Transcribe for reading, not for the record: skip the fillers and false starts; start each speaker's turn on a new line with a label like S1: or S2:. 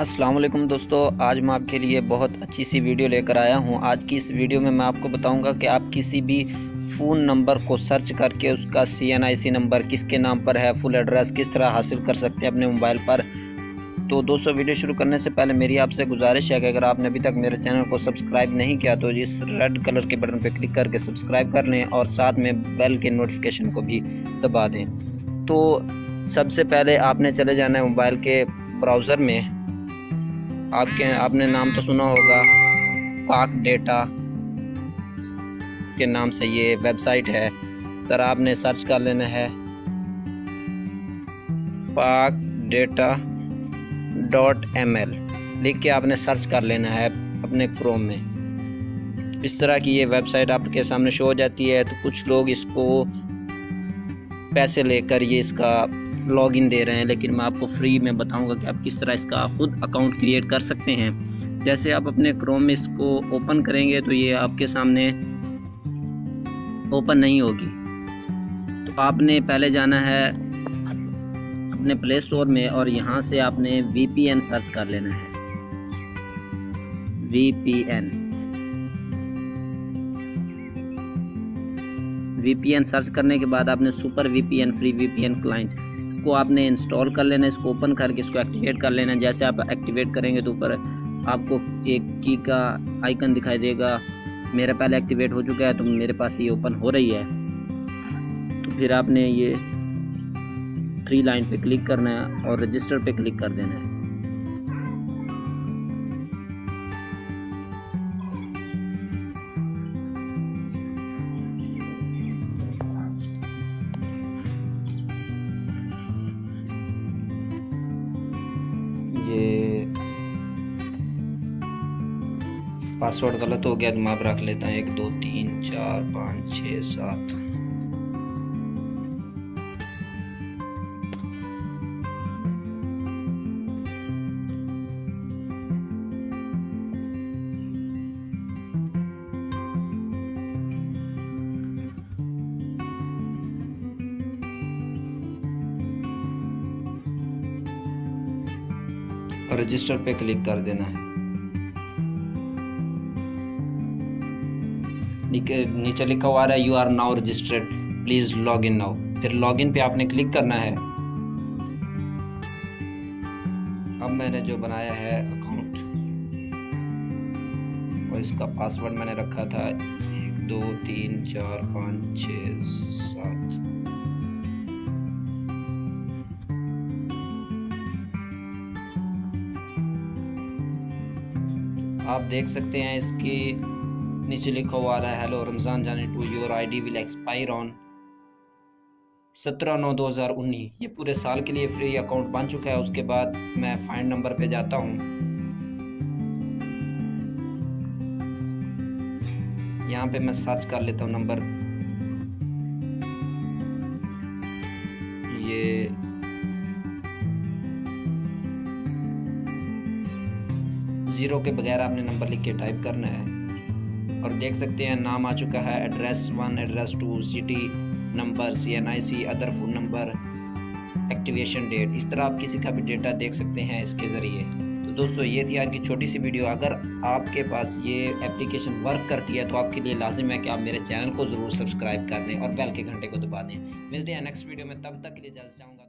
S1: अस्सलाम वालेकुम दोस्तों, आज मैं आपके लिए बहुत अच्छी सी वीडियो लेकर आया हूं। आज की इस वीडियो में मैं आपको बताऊंगा कि आप किसी भी फ़ोन नंबर को सर्च करके उसका CNIC नंबर किसके नाम पर है, फुल एड्रेस किस तरह हासिल कर सकते हैं अपने मोबाइल पर। तो दोस्तों, वीडियो शुरू करने से पहले मेरी आपसे गुजारिश है कि अगर आपने अभी तक मेरे चैनल को सब्सक्राइब नहीं किया तो इस रेड कलर के बटन पर क्लिक करके सब्सक्राइब कर लें और साथ में बेल के नोटिफिकेशन को भी दबा दें। तो सबसे पहले आपने चले जाना है मोबाइल के ब्राउज़र में। आपने नाम तो सुना होगा, पाक डेटा के नाम से ये वेबसाइट है। इस तरह आपने सर्च कर लेना है pakdata.ml लिख के आपने सर्च कर लेना है अपने क्रोम में। इस तरह की ये वेबसाइट आपके सामने शो हो जाती है। तो कुछ लोग इसको पैसे लेकर ये इसका लॉगिन दे रहे हैं, लेकिन मैं आपको फ्री में बताऊंगा कि आप किस तरह इसका खुद अकाउंट क्रिएट कर सकते हैं। जैसे आप अपने क्रोम में इसको ओपन करेंगे तो ये आपके सामने ओपन नहीं होगी। तो आपने पहले जाना है अपने प्ले स्टोर में और यहाँ से आपने VPN सर्च कर लेना है। VPN सर्च करने के बाद आपने super VPN free VPN client इसको आपने इंस्टॉल कर लेना है। इसको ओपन करके इसको एक्टिवेट कर लेना है। जैसे आप एक्टिवेट करेंगे तो ऊपर आपको एक की का आइकन दिखाई देगा। मेरा पहले एक्टिवेट हो चुका है तो मेरे पास ये ओपन हो रही है। तो फिर आपने ये 3 लाइन पे क्लिक करना है और रजिस्टर पे क्लिक कर देना है। ये पासवर्ड गलत हो गया तो मैं अब रख लेता हूँ 1 2 3 4 5 6 7। और रजिस्टर पे क्लिक कर देना है। नीचे लिखा हुआ है you are now registered, please log in now. फिर लॉग इन पे आपने क्लिक करना है। अब मैंने जो बनाया है अकाउंट और इसका पासवर्ड मैंने रखा था 1 2 3 4 5 6 7। आप देख सकते हैं इसके नीचे लिखा हुआ है hello Ramzan Jani to your ID will expire on 17/9/2019। ये पूरे साल के लिए फ्री अकाउंट बन चुका है। उसके बाद मैं फाइंड नंबर पे जाता हूँ। यहाँ पे मैं सर्च कर लेता हूँ नंबर। ये 0 के बगैर आपने नंबर लिख के टाइप करना है और देख सकते हैं नाम आ चुका है। Address 1, address 2, city, number, CNIC, other phone number, activation date. इस तरह आप किसी का भी डेटा देख सकते हैं इसके ज़रिए। तो दोस्तों, ये थी आज की छोटी सी वीडियो। अगर आपके पास ये एप्लीकेशन वर्क करती है तो आपके लिए लाजिम है कि आप मेरे चैनल को ज़रूर सब्सक्राइब कर दें और बेल के घंटे को दबा दें। मिलते हैं नेक्स्ट वीडियो में, तब तक के लिए इजाज़त चाहूँगा।